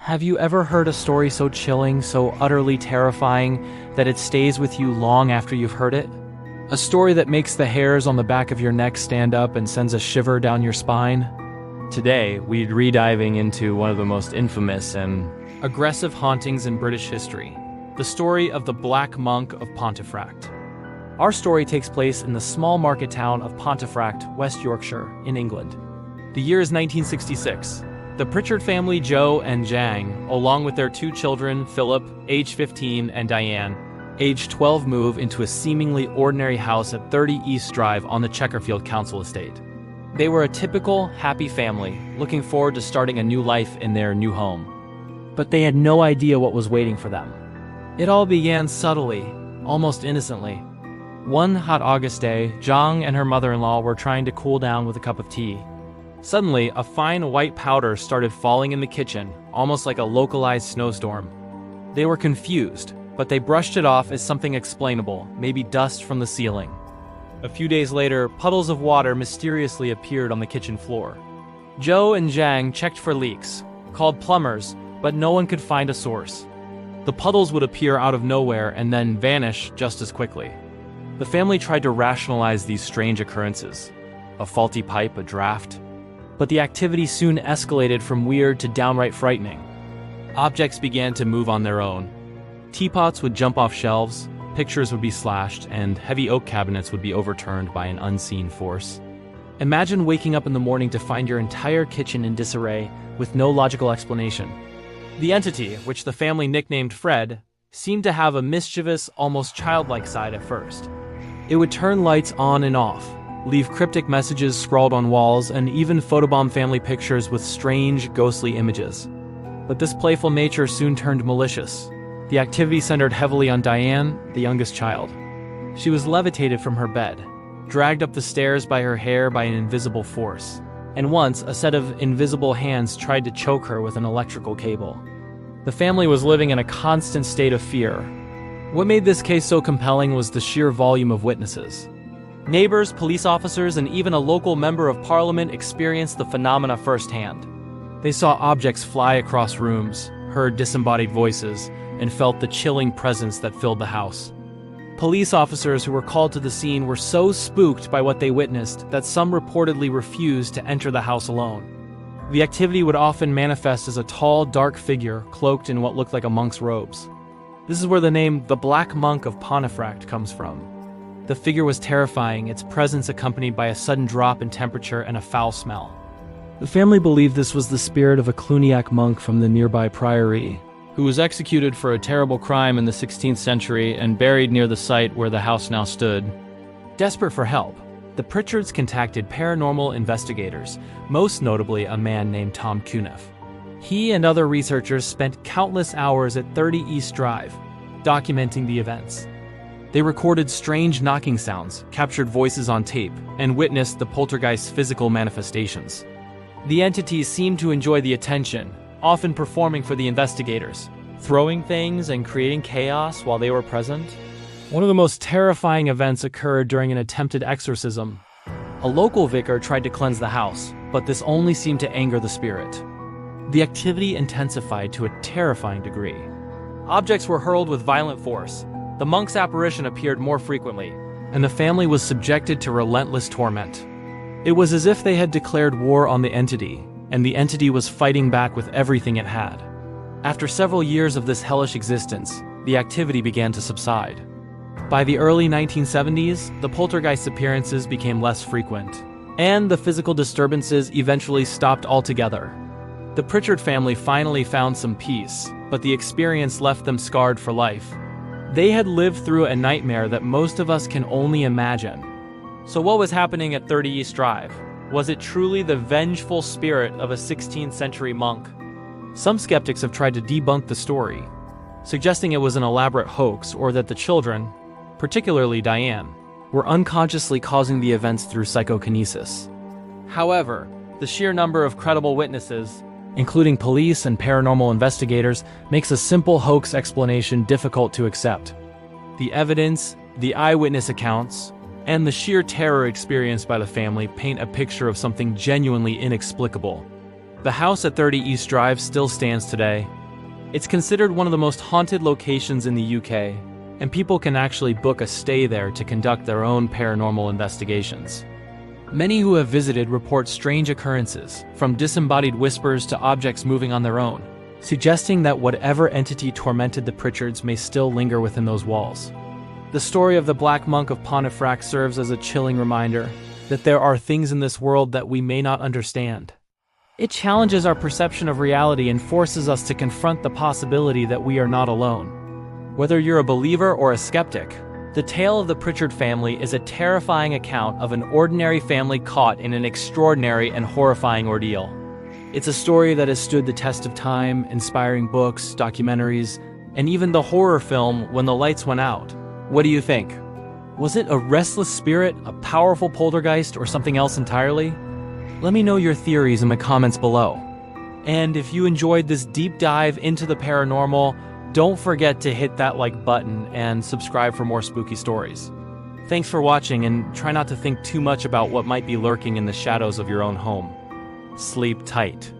Have you ever heard a story so chilling, so utterly terrifying, that it stays with you long after you've heard it? A story that makes the hairs on the back of your neck stand up and sends a shiver down your spine? Today, we're rediving into one of the most infamous and aggressive hauntings in British history, the story of the Black Monk of Pontefract. Our story takes place in the small market town of Pontefract, West Yorkshire, in England. The year is 1966. The Pritchard family, Joe and Jang, along with their two children, Philip, age 15, and Diane, age 12, move into a seemingly ordinary house at 30 East Drive on the Chequerfield Council estate. They were a typical, happy family, looking forward to starting a new life in their new home. But they had no idea what was waiting for them. It all began subtly, almost innocently. One hot August day, Jang and her mother-in-law were trying to cool down with a cup of tea. Suddenly, a fine white powder started falling in the kitchen, almost like a localized snowstorm. They were confused, but they brushed it off as something explainable, maybe dust from the ceiling. A few days later, puddles of water mysteriously appeared on the kitchen floor. Joe and Jang checked for leaks, called plumbers, but no one could find a source. The puddles would appear out of nowhere and then vanish just as quickly. The family tried to rationalize these strange occurrences. A faulty pipe, a draft. But the activity soon escalated from weird to downright frightening. Objects began to move on their own. Teapots would jump off shelves, pictures would be slashed, and heavy oak cabinets would be overturned by an unseen force. Imagine waking up in the morning to find your entire kitchen in disarray with no logical explanation. The entity, which the family nicknamed Fred, seemed to have a mischievous, almost childlike side at first. It would turn lights on and off, leave cryptic messages scrawled on walls, and even photobomb family pictures with strange, ghostly images. But this playful nature soon turned malicious. The activity centered heavily on Diane, the youngest child. She was levitated from her bed, dragged up the stairs by her hair by an invisible force, and once a set of invisible hands tried to choke her with an electrical cable. The family was living in a constant state of fear. What made this case so compelling was the sheer volume of witnesses. Neighbors, police officers, and even a local member of parliament experienced the phenomena firsthand. They saw objects fly across rooms, heard disembodied voices, and felt the chilling presence that filled the house. Police officers who were called to the scene were so spooked by what they witnessed that some reportedly refused to enter the house alone. The activity would often manifest as a tall, dark figure cloaked in what looked like a monk's robes. This is where the name the Black Monk of Pontefract comes from. The figure was terrifying, its presence accompanied by a sudden drop in temperature and a foul smell. The family believed this was the spirit of a Cluniac monk from the nearby priory, who was executed for a terrible crime in the 16th century and buried near the site where the house now stood. Desperate for help, the Pritchards contacted paranormal investigators, most notably a man named Tom Cuniff. He and other researchers spent countless hours at 30 East Drive, documenting the events. They recorded strange knocking sounds, captured voices on tape, and witnessed the poltergeist's physical manifestations. The entities seemed to enjoy the attention, often performing for the investigators, throwing things and creating chaos while they were present. One of the most terrifying events occurred during an attempted exorcism. A local vicar tried to cleanse the house, but this only seemed to anger the spirit. The activity intensified to a terrifying degree. Objects were hurled with violent force. The monk's apparition appeared more frequently, and the family was subjected to relentless torment. It was as if they had declared war on the entity, and the entity was fighting back with everything it had. After several years of this hellish existence, the activity began to subside. By the early 1970s, the poltergeist appearances became less frequent, and the physical disturbances eventually stopped altogether. The Pritchard family finally found some peace, but the experience left them scarred for life. They had lived through a nightmare that most of us can only imagine. So what was happening at 30 East Drive? Was it truly the vengeful spirit of a 16th century monk? Some skeptics have tried to debunk the story, suggesting it was an elaborate hoax or that the children, particularly Diane, were unconsciously causing the events through psychokinesis. However, the sheer number of credible witnesses, including police and paranormal investigators, makes a simple hoax explanation difficult to accept. The evidence, the eyewitness accounts, and the sheer terror experienced by the family paint a picture of something genuinely inexplicable. The house at 30 East Drive still stands today. It's considered one of the most haunted locations in the UK, and people can actually book a stay there to conduct their own paranormal investigations. Many who have visited report strange occurrences, from disembodied whispers to objects moving on their own, suggesting that whatever entity tormented the Pritchards may still linger within those walls. The story of the Black Monk of Pontefract serves as a chilling reminder that there are things in this world that we may not understand. It challenges our perception of reality and forces us to confront the possibility that we are not alone. Whether you're a believer or a skeptic, the tale of the Pritchard family is a terrifying account of an ordinary family caught in an extraordinary and horrifying ordeal. It's a story that has stood the test of time, inspiring books, documentaries, and even the horror film When the Lights Went Out. What do you think? Was it a restless spirit, a powerful poltergeist, or something else entirely? Let me know your theories in the comments below. And if you enjoyed this deep dive into the paranormal, don't forget to hit that like button and subscribe for more spooky stories. Thanks for watching, and try not to think too much about what might be lurking in the shadows of your own home. Sleep tight.